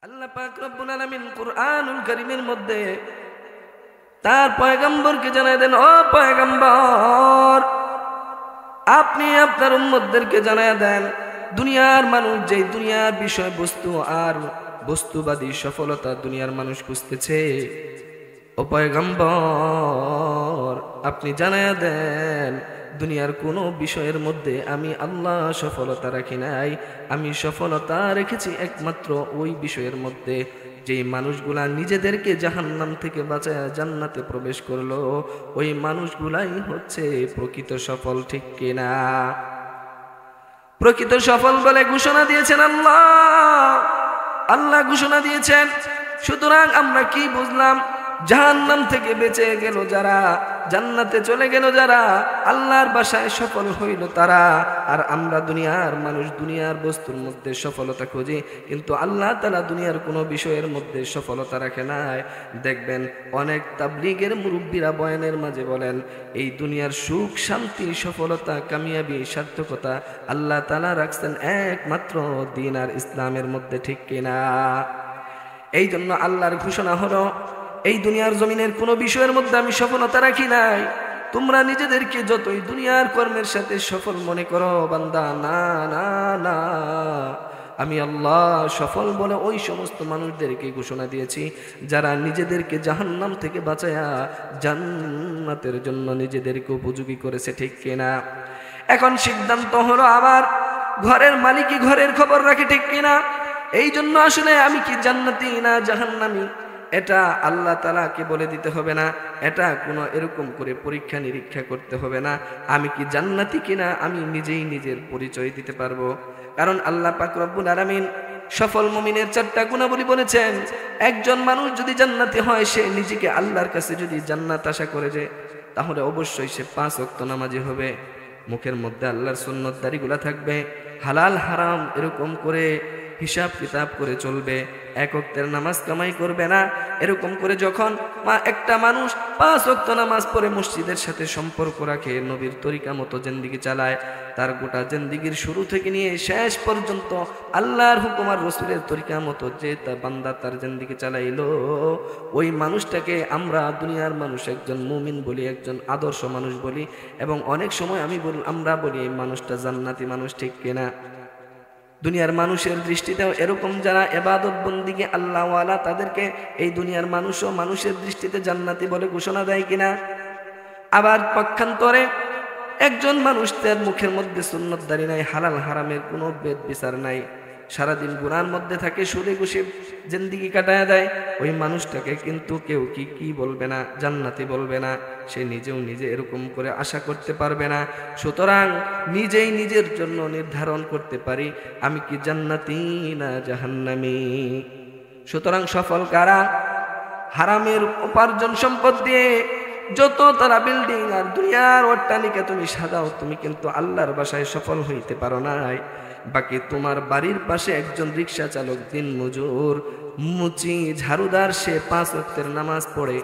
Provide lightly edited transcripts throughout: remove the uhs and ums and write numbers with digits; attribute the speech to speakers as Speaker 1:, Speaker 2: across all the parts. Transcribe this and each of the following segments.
Speaker 1: আল্লাহ পাক রব্বুল আলামিন কুরআনুল কারীমের মধ্যে তার পয়গম্বরকে জানায় দেন, ও পয়গম্বর, আপনি আপনার উম্মতদেরকে জানায় দেন দুনিয়ার মানুষ যে দুনিয়ার বিষয়বস্তু আর বস্তুবাদী সফলতা দুনিয়ার মানুষ খুঁজতেছে, ও পয়গম্বর আপনি জানায় দেন দুনিয়ার কোনো বিষয়ের মধ্যে আমি আল্লাহ সফলতা রাখি নাই। আমি সফলতা রেখেছি একমাত্র ওই বিষয়ের মধ্যে যেই মানুষগুলা নিজেদেরকে জাহান্নাম থেকে বাঁচায় জান্নাতে প্রবেশ করলো, ওই মানুষগুলাই হচ্ছে প্রকৃত সফল, ঠিক কিনা? প্রকৃত সফল বলে ঘোষণা দিয়েছেন আল্লাহ। আল্লাহ ঘোষণা দিয়েছেন। সুতরাং আমরা কি বুঝলাম? জাহান্নাম থেকে বেঁচে গেল যারা, জান্নাতে চলে গেল যারা, আল্লাহর বাসায় সফল হইল তারা। আর আমরা দুনিয়ার মানুষ দুনিয়ার বস্তুর মধ্যে সফলতা খুঁজি, কিন্তু আল্লাহ তাআলা দুনিয়ার কোনো বিষয়ের মধ্যে সফলতা রাখে নাই। দেখবেন অনেক তাবলীগের মুরব্বীরা বয়ানের মাঝে বলেন, এই দুনিয়ার সুখ শান্তি সফলতা কামিয়াবি সার্থকতা আল্লাহ তাআলা রাখছেন একমাত্র দ্বীন আর ইসলামের মধ্যে, ঠিক কিনা? এই জন্য আল্লাহর ঘোষণা হলো, এই দুনিয়ার জমিনের কোনো বিষয়ের মধ্যে আমি সফলতা রাখি নাই। তোমরা নিজেদেরকে যতই দুনিয়ার কর্মের সাথে সফল মনে করো বান্দা, না না না, আমি আল্লাহ সফল বলে ওই সমস্ত মানুষদেরকে ঘোষণা দিয়েছি যারা নিজেদেরকে জাহান্নাম থেকে বাঁচায়া জান্নাতের জন্য নিজেদেরকে উপযোগী করেছে, ঠিক কিনা? এখন সিদ্ধান্ত হলো আবার ঘরের মালিকই ঘরের খবর রাখে, ঠিক কিনা? এই জন্য আসলে আমি কি জান্নাতি না জাহান্নামী এটা আল্লাহ তাআলাকে বলে দিতে হবে না। এটা কোনো এরকম করে পরীক্ষা নিরীক্ষা করতে হবে না। আমি কি জান্নাতি কিনা আমি নিজেই নিজের পরিচয় দিতে পারবো। কারণ আল্লাহ পাক রব্বুল আলামিন সফল মুমিনের 4টা গুণাবলী বলেছেন। একজন মানুষ যদি জান্নাতি হয়, সে নিজেকে আল্লাহর কাছে যদি জান্নাত আশা করে যে, তাহলে অবশ্যই সে 5 ওয়াক্ত নামাজি হবে। মুখের মধ্যে আল্লাহর সুন্নত দাড়িগুলা থাকবে, হালাল হারাম এরকম করে হিসাব কিতাব করে চলবে, 1 ওয়াক্তের নামাজ কামাই করবে না। এরকম করে যখন একটা মানুষ 5 ওয়াক্ত নামাজ পড়ে মসজিদের সাথে সম্পর্ক রাখে, নবীর তরিকা মতো জিন্দেগি চালায়, তার গোটা জিন্দেগির শুরু থেকে নিয়ে শেষ পর্যন্ত আল্লাহর হুকুম আর রাসূলের তরিকা মতো যে বান্দা তার জিন্দেগি চালাইলো, ওই মানুষটাকে আমরা দুনিয়ার মানুষ একজন মুমিন বলি, একজন আদর্শ মানুষ বলি, এবং অনেক সময় আমরা বলি এই মানুষটা জান্নাতি মানুষ, ঠিক কিনা? দুনিয়ার মানুষের দৃষ্টিতেও এরকম যারা ইবাদত বন্দিকে আল্লাহওয়ালা, তাদেরকে এই দুনিয়ার মানুষও মানুষের দৃষ্টিতে জান্নাতি বলে ঘোষণা দেয় কিনা? আবার পক্ষান্তরে একজন মানুষ তার মুখের মধ্যে সুন্নত দাড়ি নাই, হালাল হারামের কোনো ভেদ বিচার নাই, সারাদিন গুনার মধ্যে থাকে, সুদে ঘুষে জিন্দেগি কাটায় দেয়, ওই মানুষটাকে কিন্তু কেউ কি বলবে না, জান্নাতি বলবে না। সে নিজেও নিজে এরকম করে আশা করতে পারবে না। সুতরাং নিজেই নিজের জন্য নির্ধারণ করতে পারি আমি কি জান্নাতি না জাহান্নামী। সুতরাং সফল কারা? হারামের উপার্জন সম্পদ দিয়ে যত তারা বিল্ডিং আর দুনিয়ার অট্টালিকা তুমি সাজাও, তুমি কিন্তু আল্লাহর বাসায় সফল হইতে পারো নাই। বাকি তোমার বাড়ির পাশে একজন রিক্সা চালক, দিন মজুর, মুচি, ঝাড়ুদার, সে 5 ওয়াক্তের নামাজ পড়ে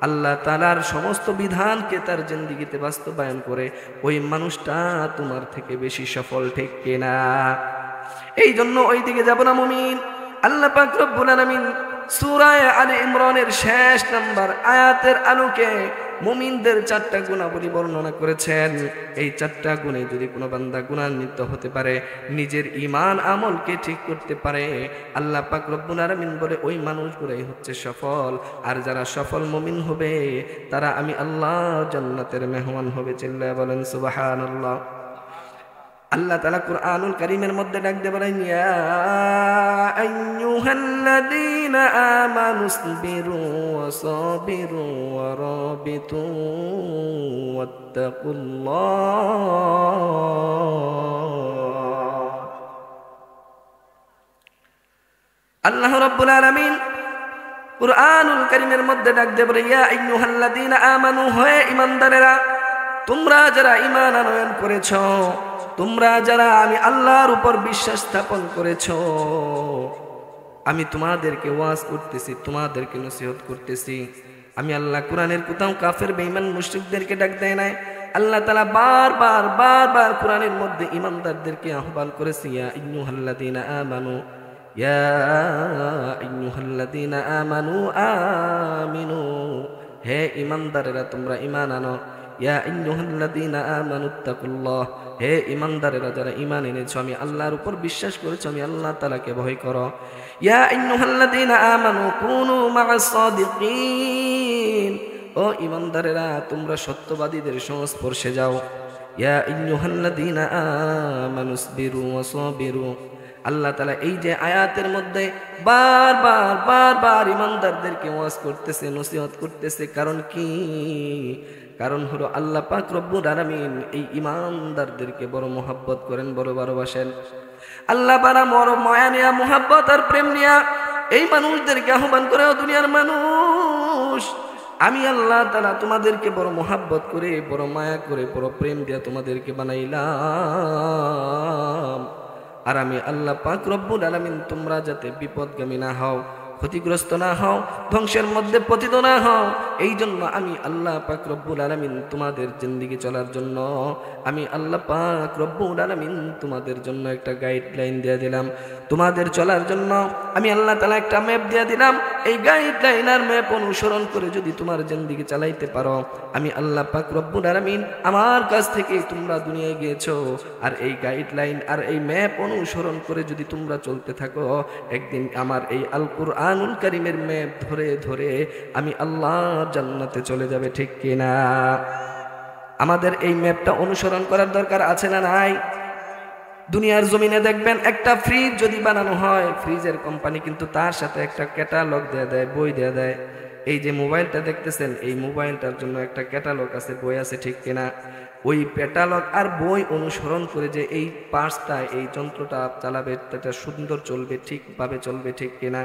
Speaker 1: আল্লাহ তাআলার সমস্ত বিধানকে তার জিন্দেগিতে বাস্তবায়ন করে, ওই মানুষটা তোমার থেকে বেশি সফল, ঠিক কিনা? এই জন্য ওই দিকে যাব না মুমিন। আল্লাহ পাক রব্বুল আলামিন সূরা আলে ইমরানের শেষ নাম্বার আয়াতের আলোকে মুমিনদের 4টা গুণাবলী বর্ণনা করেছেন। এই 4টা গুণে যদি কোনো বান্দা গুণান্বিত হতে পারে, নিজের ঈমান আমলকে ঠিক করতে পারে, আল্লাহ পাক রব্বুল আলামিন বলে ওই মানুষগুলাই হচ্ছে সফল। আর যারা সফল মুমিন হবে তারা আমি আল্লাহ জান্নাতের মেহমান হবে। চিল্লায়া বলেন সুবহানাল্লাহ। আল্লাহ তাআলা কুরআনুল কারীমের মধ্যে ডাক দিয়ে বলেন, ইয়া আইয়ুহাল্লাযীনা আমানুসবিরু ওয়াসাবিরু ওয়ারাবিতু ওয়াত্তাকুল্লাহ। আল্লাহ রাব্বুল আলামিন কুরআনুল কারীমের মধ্যে ডাক দিয়ে বলে, ইয়া আইয়ুহাল্লাযীনা আমানু, হে ঈমানদারেরা, তোমরা যারা ঈমান আনয়ন করেছো, তোমরা যারা আমি আল্লাহর উপর বিশ্বাস স্থাপন করেছো, আমি তোমাদেরকে ওয়াজ করতেছি, তোমাদেরকে নসিহত করতেছি। আমি আল্লাহ কোরআনের কোথাও কাফের বেঈমান মুশরিকদেরকে ডাক দেয় নাই। আল্লাহ তাআলা বারবার কোরআনের মধ্যে ঈমানদারদেরকে আহ্বান করেছে, ইয়া আইয়ুহাল্লাযীনা আমানু, ইয়া আইয়ুহাল্লাযীনা আমানু আমিনু, হে ঈমানদারেরা তোমরা ঈমান আনো। ইয়া আইয়ুহাল্লাযীনা আমানুত্তাকুল্লাহ, হে ঈমানদারেরা যারা ঈমান এনেছো, আমি আল্লাহর উপর বিশ্বাস করেছো, আমি আল্লাহ তাআলাকে ভয় করো। ইয়া আইয়ুহাল্লাযীনা আমানু কুনু মা'আস সাদিকিন, ও ঈমানদারেরা তোমরা সত্যবাদীদের সংস্পর্শে যাও। ইয়া আইয়ুহাল্লাযীনা আমানুসবিরু ওয়া সাবিরু, আল্লাহ তাআলা এই যে আয়াতের মধ্যে বারবার ঈমানদারদেরকে ওয়াজ করতেছে, নসিহত করতেছে। কারণ কি? কারণ হলো আল্লাহ পাক রব্বুল আলামিন এই ঈমানদারদেরকে বড় মোহাব্বত করেন, বড় ভালোবাসেন। আল্লাহ পারা বড় মায়া নিয়া, মোহাব্বত আর প্রেম নিয়া এই মানুষদেরকে আহ্বান করে, ও দুনিয়ার মানুষ, আমি আল্লাহ তাআলা তোমাদেরকে বড় মোহাব্বত করে, বড় মায়া করে, বড় প্রেম দিয়া তোমাদেরকে বানাইলাম। আর আমি আল্লাহ পাক রব্বুল আলামিন তোমরা যাতে বিপদগামী না হও, ক্ষতিগ্রস্ত না হও, ধ্বংসের মধ্যে পতিত না হও, এই জন্য আমি আল্লাহ পাক রব্বুল আলামিন তোমাদের জিন্দেগি চলার জন্য, আমি আল্লাহ পাক রব্বুল আলামিন তোমাদের জন্য একটা গাইডলাইন দিয়ে দিলাম। তোমাদের চলার জন্য আমি আল্লাহ তাআলা একটা ম্যাপ দিয়ে দিলাম। এই গাইডলাইন আর ম্যাপ অনুসরণ করে যদি তোমার জিন্দেগি চালাইতে পারো, আমি আল্লাহ পাক রব্বুল আলামিন আমার কাছ থেকে তোমরা দুনিয়ায় গিয়েছো, আর এই গাইডলাইন আর এই ম্যাপ অনুসরণ করে যদি তোমরা চলতে থাকো, একদিন আমার এই আল কুরআনুল কারীমের ম্যাপ ধরে ধরে আমি আল্লাহ জান্নাতে চলে যাবে, ঠিক কিনা? আমাদের এই ম্যাপটা অনুসরণ করার দরকার আছে না নাই? দুনিয়ার জমিনে দেখবেন একটা ফ্রিজ যদি বানানো হয়, ফ্রিজের কোম্পানি কিন্তু তার সাথে একটা ক্যাটালগ দিয়ে দেয়, বই দিয়ে দেয়। এই যে মোবাইলটা দেখতেছেন, এই মোবাইলটার জন্য একটা ক্যাটালগ আছে, বই আছে, ঠিক কিনা? ওই ক্যাটালগ আর বই অনুসরণ করে যে এই পার্টসটা, এই যন্ত্রটা চালাবে, এটা সুন্দর চলবে, ঠিকভাবে চলবে, ঠিক কিনা?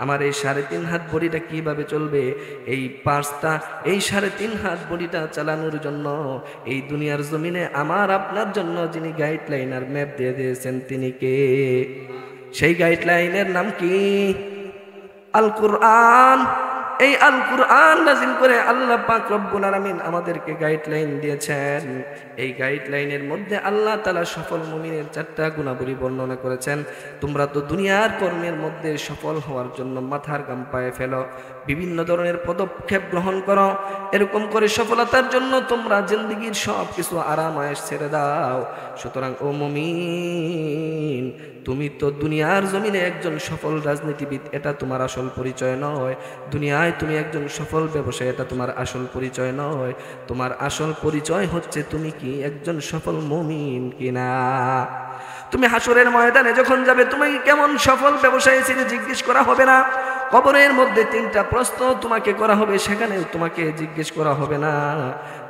Speaker 1: আমার এই 3.5 হাত বডিটা কিভাবে চলবে, এই পার্টসটা, এই 3.5 হাত বডিটা চালানোর জন্য এই দুনিয়ার জমিনে আমার আপনার জন্য যিনি গাইডলাইন আর ম্যাপ দিয়ে দিয়েছেন, তিনি কে? সেই গাইডলাইনের নাম কি? আল কুরআন। এই আল কুরআন নাযিল করে আল্লাহ পাক রব্বুল আলামিন আমাদেরকে গাইডলাইন দিয়েছেন। এই গাইডলাইনের মধ্যে আল্লাহ তাআলা সফল মুমিনের 4টা গুণাবলী বর্ণনা করেছেন। তোমরা তো দুনিয়ার কর্মের মধ্যে সফল হওয়ার জন্য মাথার ঘাম পায়ে ফেলো, বিভিন্ন ধরনের পদক্ষেপ গ্রহণ করো, এরকম করে সফলতার জন্য তোমরা জিন্দেগীর সব কিছু আরাম আয়েশ ছেড়ে দাও। সুতরাং ও মুমিন, তুমি তো দুনিয়ার জমিনে একজন সফল রাজনীতিবিদ, এটা তোমার আসল পরিচয় নয়। দুনিয়ায় তুমি একজন সফল ব্যবসায়ী, এটা তোমার আসল পরিচয় নয়। তোমার আসল পরিচয় হচ্ছে তুমি কি একজন সফল মুমিন কিনা। তুমি হাসরের ময়দানে যখন যাবে, তুমি কেমন সফল ব্যবসায়ী ছিলে জিজ্ঞেস করা হবে না। কবরের মধ্যে 3টা প্রশ্ন তোমাকে করা হবে, সেখানে তোমাকে জিজ্ঞেস করা হবে না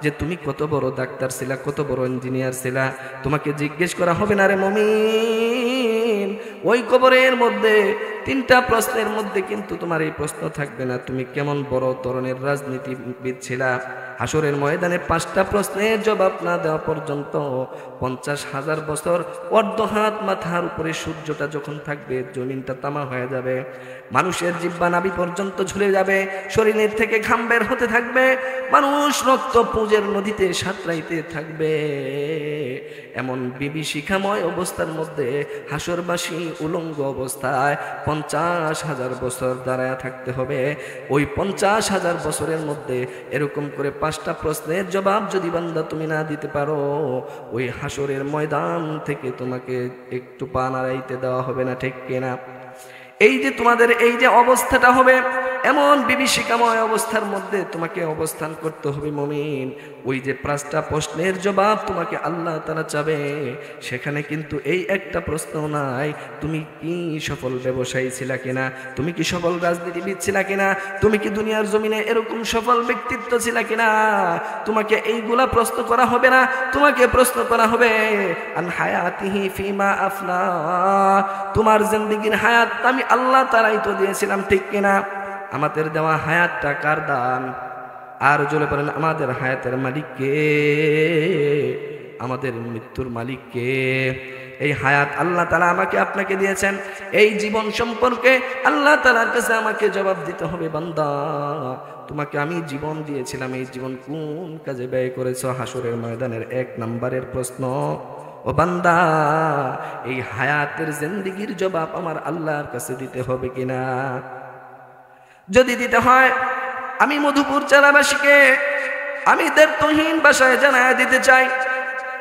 Speaker 1: যে তুমি কত বড় ডাক্তার ছিলা, কত বড় ইঞ্জিনিয়ার ছিলা, তোমাকে জিজ্ঞেস করা হবে না রে মুমিন। ওই কবরের মধ্যে 3টা প্রশ্নের মধ্যে কিন্তু তোমার এই প্রশ্ন থাকবে না তুমি কেমন বড় ধরনের রাজনীতিবিদ ছিলা। হাসরের ময়দানে 5টা প্রশ্নের জবাব না দেওয়া পর্যন্ত 50,000 বছর অর্ধ হাত মাথার উপরে সূর্যটা যখন থাকবে, জমিনটা তামা হয়ে যাবে, মানুষের জিহ্বা নাভি পর্যন্ত ঝুলে যাবে, শরীরের থেকে ঘাম বের হতে থাকবে, মানুষ রক্ত পুঁজের নদীতে সাঁতরাইতে থাকবে। এমন বিভীষিকাময় অবস্থার মধ্যে হাসরবাসী উলঙ্গ অবস্থায় 50,000 বছর দাঁড়ায় থাকতে হবে। ওই 50,000 বছরের মধ্যে এরকম করে 5টা প্রশ্নের জবাব যদি বান্দা তুমি না দিতে পারো, ওই হাসরের ময়দান থেকে তোমাকে একটু পা নাড়াইতে দেওয়া হবে না, ঠিক কিনা? এই যে তোমাদের এই যে অবস্থাটা হবে, এমন বিভীষিকাময় অবস্থার মধ্যে তোমাকে অবস্থান করতে হবে মুমিন। ওই যে 5টা প্রশ্নের জবাব তোমাকে আল্লাহ তাআলা চাবে, সেখানে কিন্তু এই একটা প্রশ্ন নাই তুমি কি সফল ব্যবসায়ী ছিলা কিনা, তুমি কি সফল রাজনীতিবিদ ছিলা কিনা, তুমি কি দুনিয়ার জমিনে এরকম সফল ব্যক্তিত্ব ছিলা কিনা। তোমাকে এইগুলা প্রশ্ন করা হবে না, তোমাকে প্রশ্ন করা হবে আন হায়াতিহি ফিমা আফনা, তোমার জিন্দেগীর হায়াত আমি আল্লাহ তাআলাই তো দিয়েছিলাম, ঠিক কিনা? আমাদের দেওয়া হায়াতটা কার দান? আর জোরে বলেন, আমাদের হায়াতের মালিক কে? আমাদের মৃত্যুর মালিক কে? এই হায়াত আল্লাহ তাআলা আমাকে আপনাকে দিয়েছেন। এই জীবন সম্পর্কে আল্লাহ তাআলার কাছে আমাকে জবাব দিতে হবে, বান্দা তোমাকে আমি জীবন দিয়েছিলাম, এই জীবন কোন কাজে ব্যয় করেছো? হাসরের ময়দানের 1 নম্বরের প্রশ্ন। ও বান্দা, এই হায়াতের জিন্দেগীর জবাব আমার আল্লাহর কাছে দিতে হবে কিনা? যদি দিতে হয় আমি মধুপুর জেলাবাসীকে আমি দ্ব্যর্থহীন ভাষায় জানায় দিতে চাই,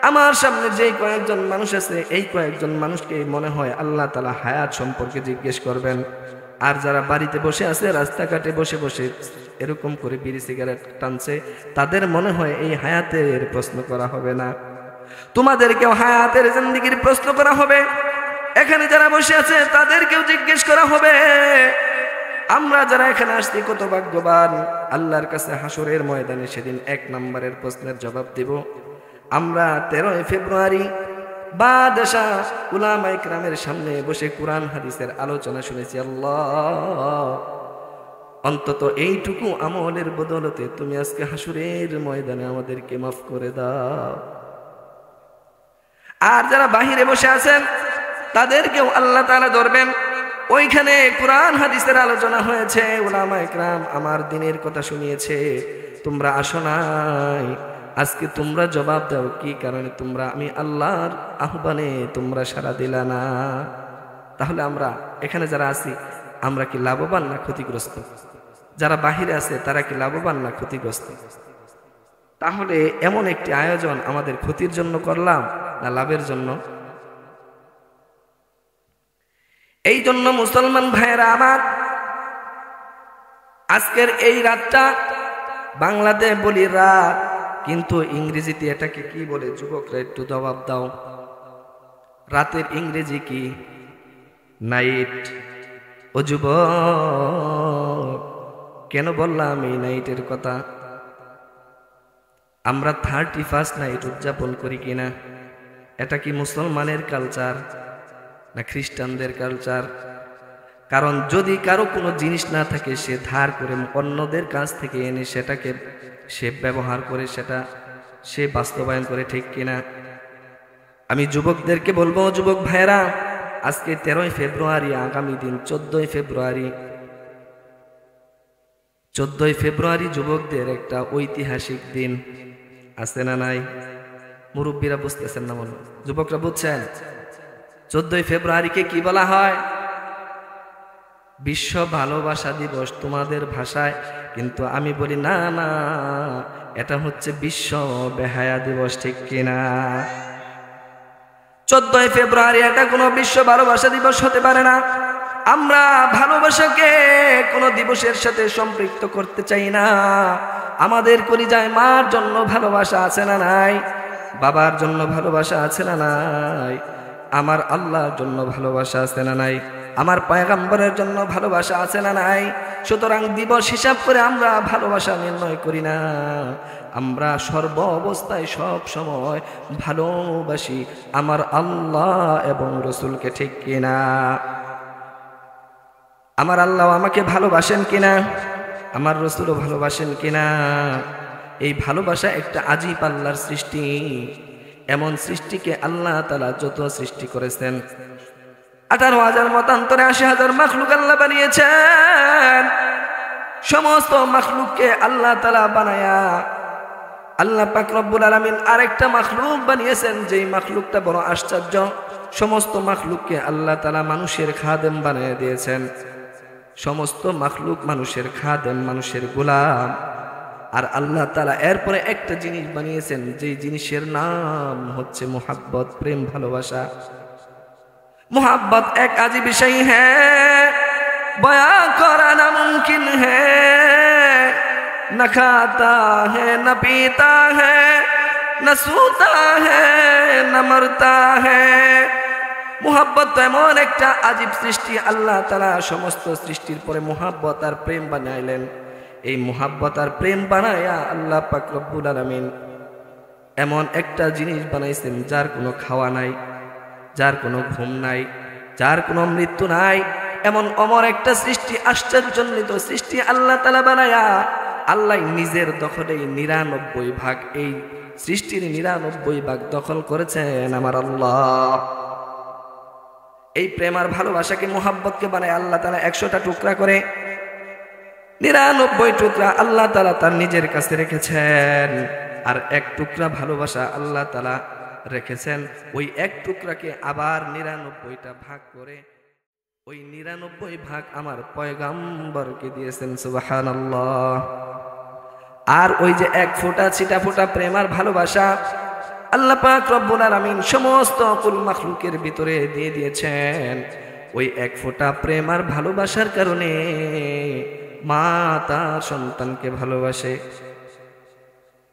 Speaker 1: আমার সামনে যে কয়েকজন মানুষ আছে এই কয়েকজন মানুষকে মনে হয় আল্লাহ তাআলা হায়াত সম্পর্কে জিজ্ঞেস করবেন, আর যারা বাড়িতে বসে আছে রাস্তাঘাটে বসে বসে এরকম করে বিড়ি সিগারেট টানছে তাদের মনে হয় এই হায়াতের প্রশ্ন করা হবে না। তোমাদেরকেও হায়াতের জিন্দেগির প্রশ্ন করা হবে, এখানে যারা বসে আছে তাদেরকেও জিজ্ঞেস করা হবে। আমরা যারা এখানে আসছি কত ভাগ্যবান, আল্লাহর কাছে হাসরের ময়দানে সেদিন 1 নম্বরের প্রশ্নের জবাব দেব। আমরা 13 ফেব্রুয়ারি বাদশা উলামায়ে কেরামের সামনে বসে কোরআন হাদিসের আলোচনা শুনেছি। আল্লাহ, অন্তত এইটুকু আমলের বদলতে তুমি আজকে হাসরের ময়দানে আমাদেরকে মাফ করে দাও। আর যারা বাহিরে বসে আছেন তাদেরকেও আল্লাহ তাআলা ধরবেন। ওইখানে কোরআন হাদিসের আলোচনা হয়েছে, উলামায়ে কেরাম আমার দ্বীনের কথা শুনিয়েছে, তোমরা আসো নাই, আজকে তোমরা জবাব দাও কি কারণে তোমরা আমি আল্লাহর আহ্বানে তোমরা সাড়া দিলা না। তাহলে আমরা এখানে যারা আছি আমরা কি লাভবান না ক্ষতিগ্রস্ত? যারা বাহিরে আছে তারা কি লাভবান না ক্ষতিগ্রস্ত? তাহলে এমন একটি আয়োজন আমাদের ক্ষতির জন্য করলাম না লাভের জন্য? এই জন্য মুসলমান ভাইয়েরা আমার, আজকের এই রাতটা বাংলাতে বলি রাত, কিন্তু ইংরেজিতে এটাকে কি বলে যুবকরা একটু জবাব দাও। রাতের ইংরেজি কি? নাইট। ও যুবক, কেন বললাম এই নাইটের কথা? আমরা 31st নাইট উদযাপন করি কিনা? এটা কি মুসলমানের কালচার না খ্রিস্টানদের কালচার? কারণ যদি কারো কোনো জিনিস না থাকে সে ধার করে অন্যদের কাছ থেকে এনে সেটাকে সে ব্যবহার করে সেটা সে বাস্তবায়ন করে, ঠিক কিনা? আমি যুবকদেরকে বলবো, যুবক ভাইয়েরা, আজকে 13 ফেব্রুয়ারি, আগামী দিন 14 ফেব্রুয়ারি। 14 ফেব্রুয়ারি যুবকদের একটা ঐতিহাসিক দিন, আছে না নাই? মুরব্বীরা বুঝতেছেন না মনে? যুবকরা বুঝছেন 14 ফেব্রুয়ারিকে কি বলা হয়? বিশ্ব ভালোবাসা দিবস তোমাদের ভাষায়, কিন্তু আমি বলি না না, এটা হচ্ছে বিশ্ব বেহায়া দিবস, ঠিক কিনা? 14 ফেব্রুয়ারি এটা কোনো বিশ্ব ভালোবাসা দিবস হতে পারে না। আমরা ভালোবাসাকে কোনো দিবসের সাথে সম্পৃক্ত করতে চাই না। আমাদের কলিজায় মার জন্য ভালোবাসা আছে না নাই? বাবার জন্য ভালোবাসা আছে না নাই? আমার আল্লাহর জন্য ভালোবাসা আছে না নাই? আমার পয়গম্বরের জন্য ভালোবাসা আছে না নাই? সুতরাং দিবস হিসাব করে আমরা ভালোবাসা নির্ণয় করি না। আমরা সর্ব অবস্থায় সব সময় ভালোবাসি আমার আল্লাহ এবং রসুলকে, ঠিক কিনা? আমার আল্লাহ আমাকে ভালোবাসেন কিনা? আমার রসুলও ভালোবাসেন কিনা? এই ভালোবাসা একটা আজীব আল্লাহর সৃষ্টি। এমন সৃষ্টিকে আল্লাহ তাআলা যত সৃষ্টি করেছেন, 18,000 মতান্তরে 80,000 মাখলুক আল্লাহ বানিয়েছেন। সমস্ত মাখলুককে আল্লাহ তাআলা বানায়া আল্লাহ পাক রব্বুল আলামিন আরেকটা মাখলুক বানিয়েছেন, যেই মাখলুকটা বড় আশ্চর্য। সমস্ত মাখলুককে আল্লাহ তাআলা মানুষের খাদেম বানিয়ে দিয়েছেন। সমস্ত মাখলুক মানুষের খাদেম, মানুষের গোলাম। আর আল্লাহ তাআলা এরপরে একটা জিনিস বানিয়েছেন, যেই জিনিসের নাম হচ্ছে মোহাব্বত, প্রেম, ভালোবাসা। मोहब्बत एक अजीब विषय है, बयां कराना मुमकिन है। न खाता है न पीता है, न सूता है न मरता है। मोहब्बत एमन एक अजीब सृष्टि, अल्लाह ताला समस्त सृष्टिर परे मोहब्बत और प्रेम बनाइलेन। এই मोहब्बत और प्रेम बनाया अल्लाह पाक रब्बुल आलामीन एमन एक जिनिस बानाइছেন যার কোনো খাওয়া নাই, যার কোনো ঘুম নাই, যার কোনো মৃত্যু নাই। এমন অমর একটা সৃষ্টি, আশ্চর্যজনিত সৃষ্টি আল্লাহ তাআলা বানায়া আল্লাহ নিজের দখলে 99 ভাগ, এই সৃষ্টির 99 ভাগ দখল করেছেন আমার আল্লাহ। এই প্রেম আর ভালোবাসাকে, মোহাব্বতকে বানায় আল্লাহ তাআলা 100টা টুকরা করে 99 টুকরা আল্লাহ তাআলা তার নিজের কাছে রেখেছেন। আর এক টুকরা ভালোবাসা আল্লাহ তাআলা রেখেছেন, ওই এক টুকরাকে আবার 99টা ভাগ করে ওই ৯৯ ভাগ আমার পয়গাম্বরকে দিয়েছেন, সুবহানাল্লাহ। আর ওই যে ১ ফোঁটা ছিটা ফোঁটা প্রেম আর ভালোবাসা আল্লাহ পাক রব্বুল আলামিন সমস্ত কুল মাখলুকের ভিতরে দিয়ে দিয়েছেন। ওই ১ ফোঁটা প্রেম আর ভালোবাসার কারণে মা তার সন্তানকে ভালোবাসে।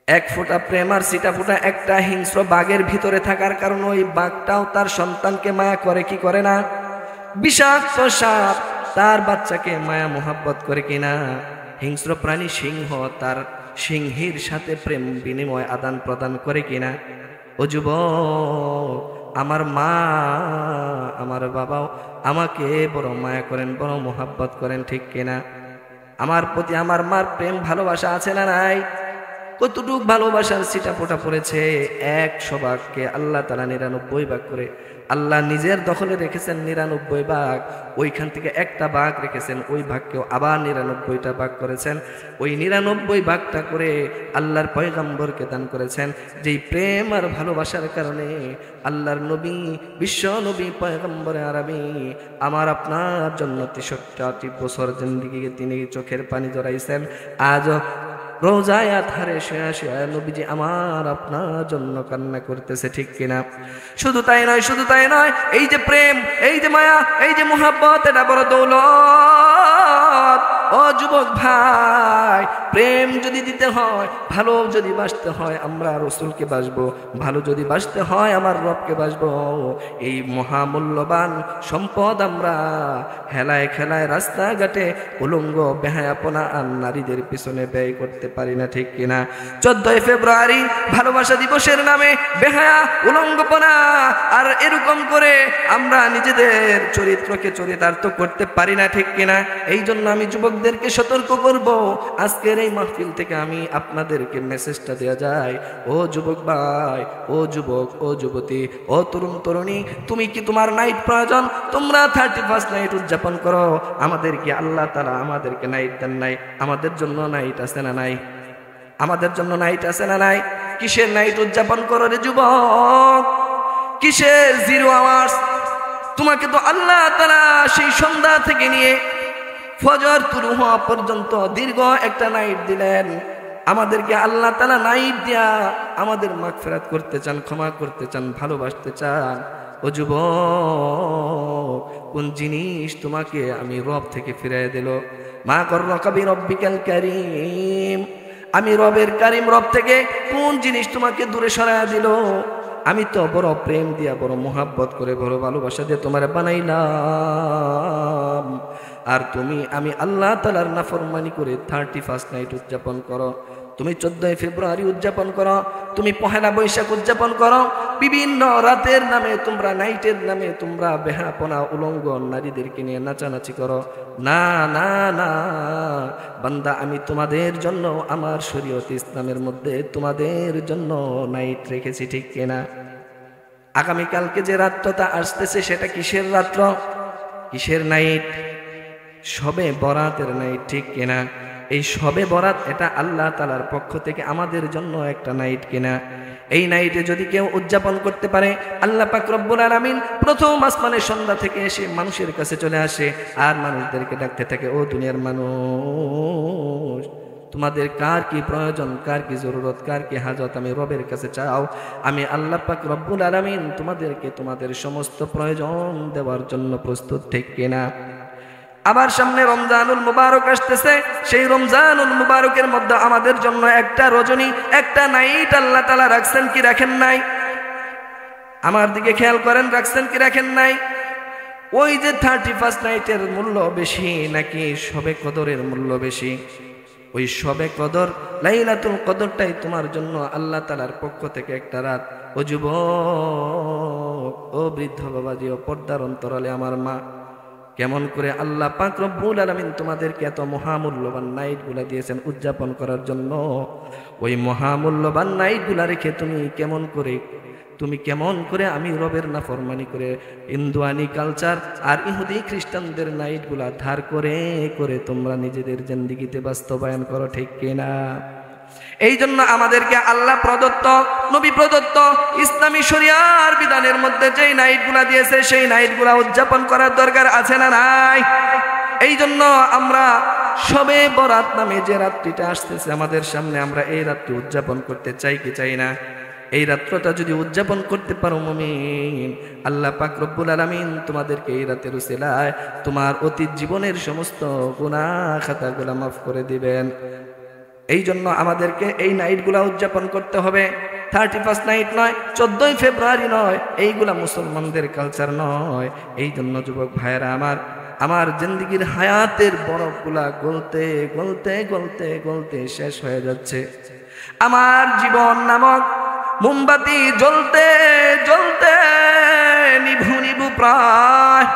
Speaker 1: ১ ফোঁটা প্রেম আর ছিটা ফোঁটা একটা হিংস্র বাঘের ভিতরে থাকার কারণে ওই বাঘটাও তার সন্তানকে মায়া করে কি করে না? বিষাক্ত সাপ তার বাচ্চাকে মায়া মোহাব্বত করে কিনা? হিংস্র প্রাণী সিংহ তার সিংহীর সাথে প্রেম বিনিময় আদান প্রদান করে কিনা? ও যুবক, আমার মা আমার বাবাও আমাকে বড় মায়া করেন, বড় মোহাব্বত করেন, ঠিক কিনা? আমার প্রতি আমার মার প্রেম ভালোবাসা আছে না নাই? কতটুক ভালোবাসার ছিটা ফোঁটা পড়েছে? ১০০ ভাগকে আল্লাহ তাআলা ৯৯ ভাগ করে আল্লাহ নিজের দখলে রেখেছেন ৯৯ ভাগ। ওইখান থেকে একটা ভাগ রেখেছেন, ওই ভাগকেও আবার ৯৯টা ভাগ করেছেন। ওই ৯৯ ভাগটা করে আল্লাহর পয়গম্বরকে দান করেছেন। যেই প্রেম আর ভালোবাসার কারণে আল্লাহর নবী, বিশ্ব নবী পয়গম্বরে আরবি আমার আপনার জন্য ৬৩ বছর জিন্দেগিকে তিনি চোখের পানি জড়াইছেন। আজ রোজায় ধারে শুয়া শুয়া নবীজি আমার আপনার জন্য কান্না করতেছে, ঠিক কিনা? শুধু তাই নয়, শুধু তাই নয়, এই যে প্রেম, এই যে মায়া, এই যে মোহাব্বত, এটা বড় দৌলত। ও যুবক ভাই, প্রেম যদি দিতে হয়, ভালো যদি বাসতে হয়, আমরা রসুলকে বাসবো। ভালো যদি বাসতে হয়, আমার রবকে বাসবো। এই মহামূল্যবান সম্পদ আমরা হেলায় খেলায় রাস্তাঘাটে উলঙ্গ বেহায়াপনা আর নারীদের পিছনে ব্যয় করতে পারি না, ঠিক কিনা? 14 ফেব্রুয়ারি ভালোবাসা দিবসের নামে বেহায়া উলঙ্গপনা আর এরকম করে আমরা নিজেদের চরিত্রকে চরিতার্থ করতে পারি না, ঠিক কিনা? এই জন্য আমি যুবকদেরকে সতর্ক করব। আজকের এই মাহফিল থেকে আমি আপনাদেরকে মেসেজটা দেয়া যায়, ও যুবক ভাই, ও যুবক, ও যুবতী, ও তরুণ তরুণী, তুমি কি তোমার নাইট প্রয়োজন? তোমরা 31st নাইট উদযাপন করো। আমাদেরকে আল্লাহ তাআলা আমাদেরকে নাইট দেন নাই? আমাদের জন্য নাইট আছে না নাই? আমাদের জন্য নাইট আছে না নাই? কিসের নাইট উদযাপন করো রে যুবক? কিসের 0 আওয়ার্স? তোমাকে তো আল্লাহ তাআলা সেই সন্ধ্যা থেকে নিয়ে ফজর তুলু হওয়া পর্যন্ত দীর্ঘ একটা নাইট দিলেন। আমাদেরকে আল্লাহ তাআলা নাইট দিয়া আমাদের মাগফিরাত করতে চান, ক্ষমা করতে চান, ভালোবাসতে চান। ও যুবক, কোন জিনিস তোমাকে আমি রব থেকে ফিরিয়ে দিল? মা গররাকা বিরব্বিকাল কারীম, আমি রবের কারিম রব থেকে কোন জিনিস তোমাকে দূরে সরাইয়া দিল? আমি তো বড় প্রেম দিয়া, বড় মোহাব্বত করে, বড় ভালোবাসা দিয়ে তোমার বানাইলাম, আর তুমি আমি আল্লাহ তাআলার নাফরমানি করে 31st নাইট উদযাপন করো। তুমি 14 ফেব্রুয়ারি উদযাপন করো, তুমি পহেলা বৈশাখ উদযাপন করো। বিভিন্ন রাতের নামে তোমরা, নাইটের নামে তোমরা বেহাপনা উলঙ্গ নারীদেরকে নিয়ে নাচানাচি করো। না না না বান্দা, আমি তোমাদের জন্য আমার শরীয়ত ইসলামের মধ্যে তোমাদের জন্য নাইট রেখেছি, ঠিক কিনা? আগামীকালকে যে রাত্রটা আসতেছে সেটা কিসের রাত্র, কিসের নাইট? শবে বরাতের নাইট, ঠিক কিনা? এই শবে বরাত এটা আল্লাহ তাআলার পক্ষ থেকে আমাদের জন্য একটা নাইট কিনা? এই নাইটে যদি কেউ উদযাপন করতে পারে, আল্লাহ পাক রব্বুল আলামিন প্রথম আসমানের সন্ধ্যা থেকে এসে মানুষের কাছে চলে আসে আর মানুষদেরকে ডাকতে থাকে, ও দুনিয়ার মানুষ, তোমাদের কার কি প্রয়োজন, কার কি জরুরত, কার কি হাজত, আমি রবের কাছে চাও। আমি আল্লাহ পাক রব্বুল আলামিন তোমাদেরকে তোমাদের সমস্ত প্রয়োজন দেওয়ার জন্য প্রস্তুত, ঠিক কিনা? আবার সামনে রমজানুল মুবারক আসতেছে। সেই রমজানুল মুবারকের মধ্যে আমাদের জন্য একটা রজনী, একটা নাইট আল্লাহ তাআলা রাখছেন কি রাখেন নাই? আমার দিকে খেয়াল করেন, রাখছেন কি রাখেন নাই? ওই যে 31st নাইটের মূল্য বেশি নাকি শবে কদরের মূল্য বেশি? ওই শবে কদর, লাইলাতুল কদরটাই তোমার জন্য আল্লাহ তাআলার পক্ষ থেকে একটা রাত। ও যুবক, ও বৃদ্ধ বাবাজি, ও পর্দার অন্তরালে আমার মা, কেমন করে আল্লাহ পাক রব্বুল আলামিন তোমাদেরকে এত মহামূল্যবান নাইটগুলা দিয়েছেন উদযাপন করার জন্য। ওই মহামূল্যবান নাইটগুলা রেখে তুমি কেমন করে আমি রবের নাফরমানি করে ইন্দুয়ানি কালচার আর ইহুদি খ্রিস্টানদের নাইটগুলা ধার করে করে তোমরা নিজেদের জিন্দেগিতে বাস্তবায়ন করো, ঠিক কিনা? এই জন্য আমাদেরকে আল্লাহ প্রদত্ত, নবী প্রদত্ত ইসলামী শরিয়ার বিধানের মধ্যে যেই নাইটগুলা দিয়েছে সেই নাইটগুলা উদযাপন করার দরকার আছে না নাই? এই জন্য আমরা শবে বরাত নামে যে রাত্রিটা আসতেছে আমাদের সামনে, আমরা এই রাত্রি উদযাপন করতে চাই কি চাই না? এই রাত্রটা যদি উদযাপন করতে পারো মুমিন, আল্লাহ পাক রব্বুল আলামিন তোমাদেরকে এই রাতের উসিলায় তোমার অতীত জীবনের সমস্ত গুনাহ খাতাগুলো মাফ করে দিবেন। এই জন্য আমাদেরকে এই নাইটগুলা উদযাপন করতে হবে। 31 নাইট নয়, 14ই ফেব্রুয়ারি নয়, এইগুলা মুসলমানদের কালচার নয়। এই জন্য যুবক ভাইয়েরা আমার জিন্দেগির হায়াতের বরফগুলা গলতে গলতে গলতে গলতে শেষ হয়ে যাচ্ছে। আমার জীবন নামক মোমবাতি জ্বলতে জ্বলতে নিভু নিভু প্রায়।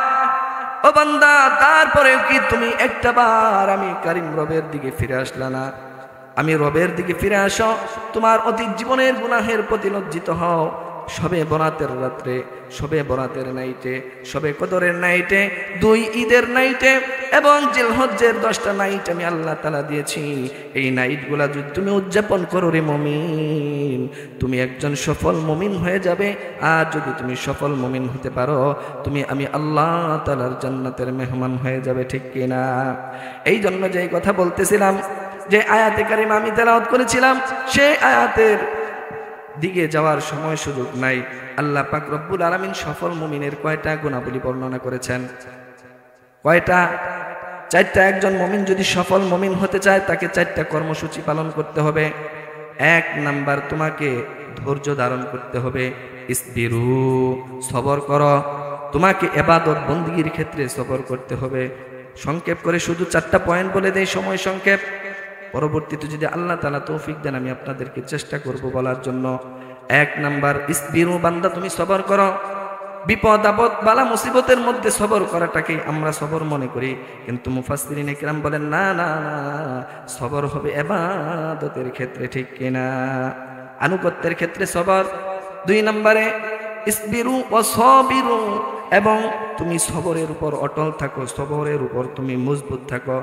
Speaker 1: ও বান্দা, তারপরে কি তুমি একটা বার আমি কারিম রবের দিকে ফিরে আসলা না? আমি রবের দিকে ফিরে আসো, তোমার অতীত জীবনের গুনাহের প্রতি লজ্জিত হও। শবে বরাতের রাত্রে, শবে বরাতের নাইটে, শবে কদরের নাইটে, 2 ঈদের নাইটে এবং জিলহজ্জের 10টা নাইট আমি আল্লাহ তাআলা দিয়েছি। এই নাইটগুলা যদি তুমি উদযাপন করো রে মুমিন, তুমি একজন সফল মুমিন হয়ে যাবে। আর যদি তুমি সফল মুমিন হতে পারো, আমি আল্লাহ তাআলার জান্নাতের মেহমান হয়ে যাবে, ঠিক কিনা? এই জন্য যে কথা বলতেছিলাম, যে আয়াতে কারিমা আমি তেলাওয়াত করেছিলাম, সেই আয়াতের দিকে যাওয়ার সময় সুযোগ নাই। আল্লাহ পাক রব্বুল আলামিন সফল মুমিনের কয়টা গুণাবলী বর্ণনা করেছেন? কয়টা? 4টা। একজন মুমিন যদি সফল মুমিন হতে চায়, তাকে 4টা কর্মসূচি পালন করতে হবে। 1 নাম্বার, তোমাকে ধৈর্য ধারণ করতে হবে। ইসবিরু, সবর করো। তোমাকে ইবাদত বন্দেগীর ক্ষেত্রে সবর করতে হবে। সংক্ষেপ করে শুধু 4টা পয়েন্ট বলে দেই, সময় সংক্ষেপ। পরবর্তীতে যদি আল্লাহ তাআলা তৌফিক দেন আমি আপনাদেরকে চেষ্টা করব বলার জন্য। 1 নাম্বার, ইসবিরু, বান্দা তুমি সবর করো। বিপদ আপদ বালা মুসিবতের মধ্যে সবর করাটাকে আমরা সবর মনে করি, কিন্তু মুফাসসিরিনে কিরাম বলেন না না না, সবর হবে ইবাদতের ক্ষেত্রে, ঠিক কিনা? আনুগত্যের ক্ষেত্রে সবর। 2 নম্বরে ইসবিরু ওয়া সাবিরু, এবং তুমি সবরের উপর অটল থাকো, সবরের উপর তুমি মজবুত থাকো।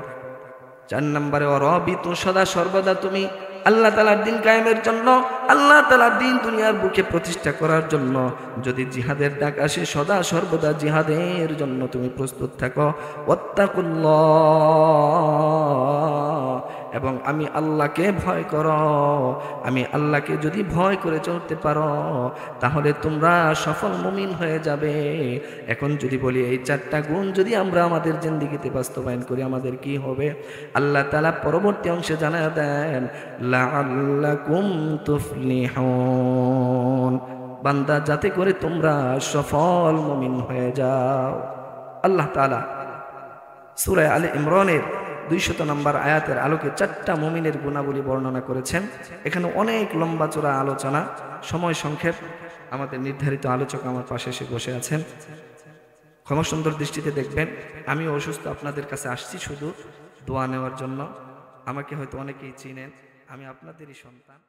Speaker 1: 4 নম্বরে অরবিতু, সদা সর্বদা তুমি আল্লাহ তাআলার দ্বীন কায়েমের জন্য, আল্লাহ তাআলার দ্বীন দুনিয়ার বুকে প্রতিষ্ঠা করার জন্য যদি জিহাদের ডাক আসে, সদা সর্বদা জিহাদের জন্য তুমি প্রস্তুত থাকো। ওয়াত্তাকুল্লাহ, এবং আমি আল্লাহকে ভয় করো। আমি আল্লাহকে যদি ভয় করে চলতে পারো, তাহলে তোমরা সফল মুমিন হয়ে যাবে। এখন যদি বলি এই 4টা গুণ যদি আমরা আমাদের জিন্দেগিতে বাস্তবায়ন করি, আমাদের কি হবে? আল্লাহ তাআলা পরবর্তী অংশে জানায় দেন, লাআল্লাকুম তুফলিহুন, বান্দা যাতে করে তোমরা সফল মুমিন হয়ে যাও। আল্লাহ তাআলা সূরা আলে ইমরানের 200 নম্বর আয়াতের আলোকে 4টা মুমিনের গুণাবলী বর্ণনা করেছেন। এখানে অনেক লম্বা চড়া আলোচনা, সময় সংক্ষেপ। আমাদের নির্ধারিত আলোচক আমার পাশে এসে বসে আছেন, ক্ষমা সুন্দর দৃষ্টিতে দেখবেন। আমি অসুস্থ, আপনাদের কাছে আসছি শুধু দোয়া নেওয়ার জন্য। আমাকে হয়তো অনেকেই চিনেন, আমি আপনাদেরই সন্তান।